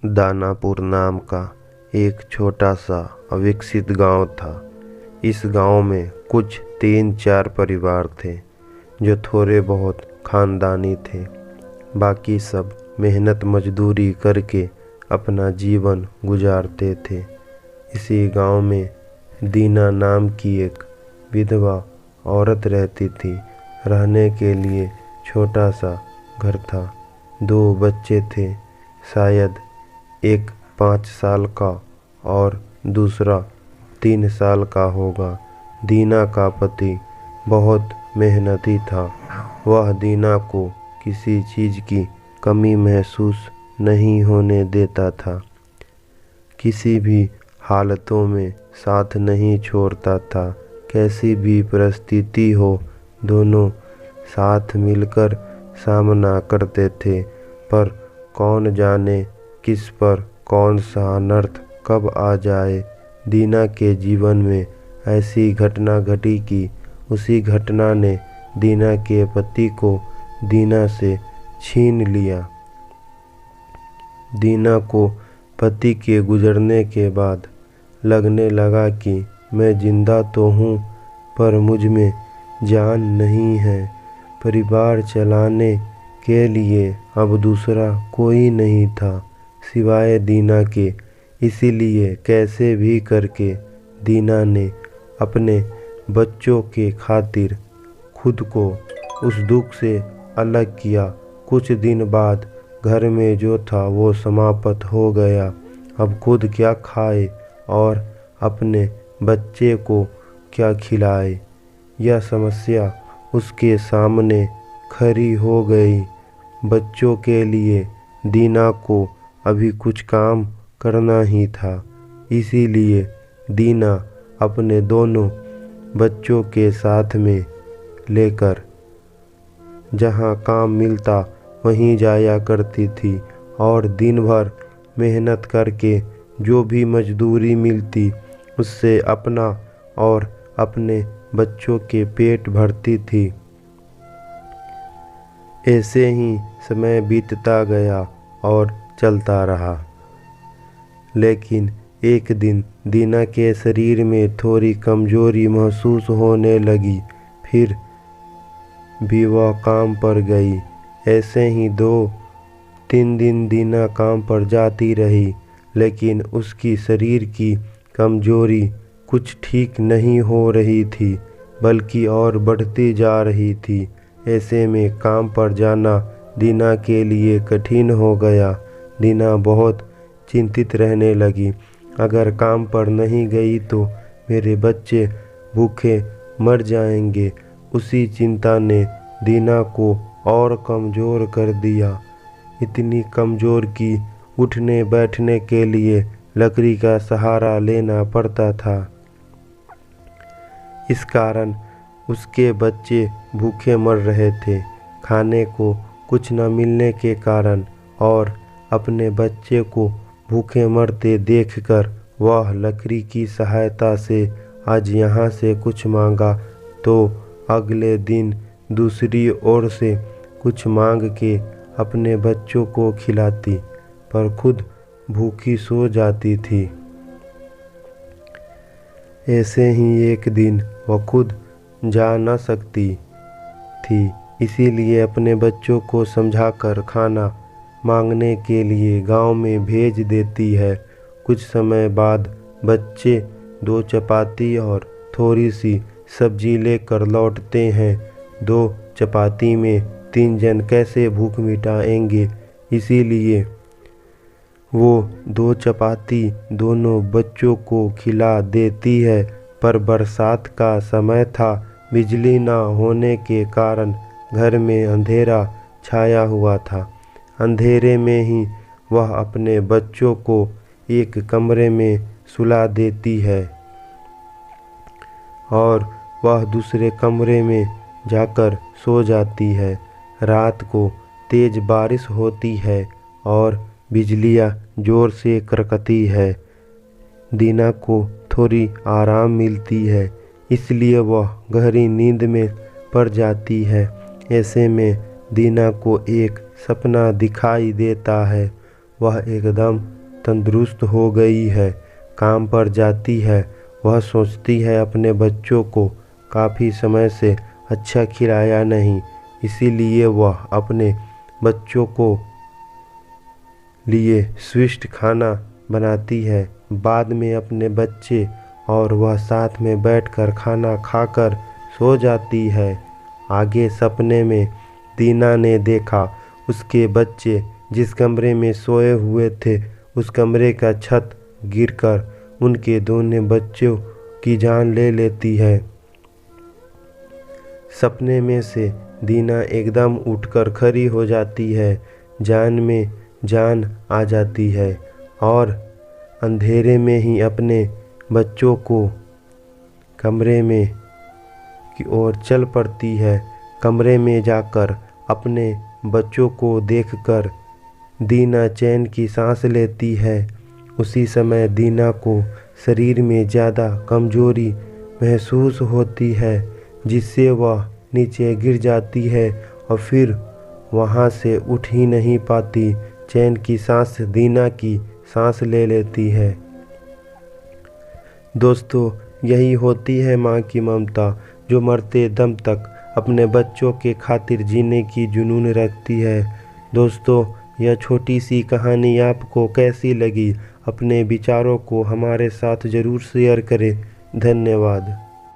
दानापुर नाम का एक छोटा सा अविकसित गांव था। इस गांव में कुछ 3-4 परिवार थे जो थोड़े बहुत खानदानी थे। बाकी सब मेहनत मजदूरी करके अपना जीवन गुजारते थे। इसी गांव में दीना नाम की एक विधवा औरत रहती थी। रहने के लिए छोटा सा घर था। 2 बच्चे थे, शायद एक 5 साल का और दूसरा 3 साल का होगा। दीना का पति बहुत मेहनती था। वह दीना को किसी चीज़ की कमी महसूस नहीं होने देता था। किसी भी हालतों में साथ नहीं छोड़ता था। कैसी भी परिस्थिति हो, दोनों साथ मिलकर सामना करते थे। पर कौन जाने किस पर कौन सा अनर्थ कब आ जाए। दीना के जीवन में ऐसी घटना घटी कि उसी घटना ने दीना के पति को दीना से छीन लिया। दीना को पति के गुजरने के बाद लगने लगा कि मैं जिंदा तो हूँ, पर मुझ में जान नहीं है। परिवार चलाने के लिए अब दूसरा कोई नहीं था सिवाय दीना के। इसीलिए कैसे भी करके दीना ने अपने बच्चों के खातिर खुद को उस दुख से अलग किया। कुछ दिन बाद घर में जो था वो समाप्त हो गया। अब खुद क्या खाए और अपने बच्चे को क्या खिलाए, यह समस्या उसके सामने खड़ी हो गई। बच्चों के लिए दीना को अभी कुछ काम करना ही था। इसीलिए दीना अपने दोनों बच्चों के साथ में लेकर जहाँ काम मिलता वहीं जाया करती थी और दिन भर मेहनत करके जो भी मजदूरी मिलती उससे अपना और अपने बच्चों के पेट भरती थी। ऐसे ही समय बीतता गया और चलता रहा। लेकिन एक दिन दीना के शरीर में थोड़ी कमजोरी महसूस होने लगी। फिर भी वह काम पर गई। ऐसे ही 2-3 दिन दीना काम पर जाती रही, लेकिन उसकी शरीर की कमजोरी कुछ ठीक नहीं हो रही थी, बल्कि और बढ़ती जा रही थी। ऐसे में काम पर जाना दीना के लिए कठिन हो गया। दीना बहुत चिंतित रहने लगी। अगर काम पर नहीं गई तो मेरे बच्चे भूखे मर जाएंगे। उसी चिंता ने दीना को और कमज़ोर कर दिया। इतनी कमज़ोर कि उठने बैठने के लिए लकड़ी का सहारा लेना पड़ता था। इस कारण उसके बच्चे भूखे मर रहे थे। खाने को कुछ न मिलने के कारण और अपने बच्चे को भूखे मरते देखकर वह लकड़ी की सहायता से आज यहाँ से कुछ मांगा तो अगले दिन दूसरी ओर से कुछ मांग के अपने बच्चों को खिलाती, पर खुद भूखी सो जाती थी। ऐसे ही एक दिन वह खुद जा न सकती थी, इसीलिए अपने बच्चों को समझाकर खाना मांगने के लिए गांव में भेज देती है। कुछ समय बाद बच्चे 2 चपाती और थोड़ी सी सब्जी लेकर लौटते हैं। 2 चपाती में 3 जन कैसे भूख मिटाएंगे, इसीलिए वो 2 चपाती दोनों बच्चों को खिला देती है। पर बरसात का समय था। बिजली न होने के कारण घर में अंधेरा छाया हुआ था। अंधेरे में ही वह अपने बच्चों को एक कमरे में सुला देती है और वह दूसरे कमरे में जाकर सो जाती है। रात को तेज बारिश होती है और बिजलियाँ जोर से कड़कती है। दीना को थोड़ी आराम मिलती है, इसलिए वह गहरी नींद में पड़ जाती है। ऐसे में दीना को एक सपना दिखाई देता है। वह एकदम तंदुरुस्त हो गई है। काम पर जाती है। वह सोचती है अपने बच्चों को काफ़ी समय से अच्छा खिलाया नहीं, इसीलिए वह अपने बच्चों को लिए स्वादिष्ट खाना बनाती है। बाद में अपने बच्चे और वह साथ में बैठकर खाना खाकर सो जाती है। आगे सपने में दीना ने देखा उसके बच्चे जिस कमरे में सोए हुए थे उस कमरे का छत गिरकर उनके दोनों बच्चों की जान ले लेती है। सपने में से दीना एकदम उठकर खड़ी हो जाती है। जान में जान आ जाती है और अंधेरे में ही अपने बच्चों को कमरे में की ओर चल पड़ती है। कमरे में जाकर अपने बच्चों को देखकर दीना चैन की सांस लेती है। उसी समय दीना को शरीर में ज़्यादा कमजोरी महसूस होती है, जिससे वह नीचे गिर जाती है और फिर वहाँ से उठ ही नहीं पाती। चैन की सांस दीना की सांस ले लेती है। दोस्तों, यही होती है माँ की ममता, जो मरते दम तक अपने बच्चों के खातिर जीने की जुनून रखती है। दोस्तों, यह छोटी सी कहानी आपको कैसी लगी? अपने विचारों को हमारे साथ ज़रूर शेयर करें। धन्यवाद।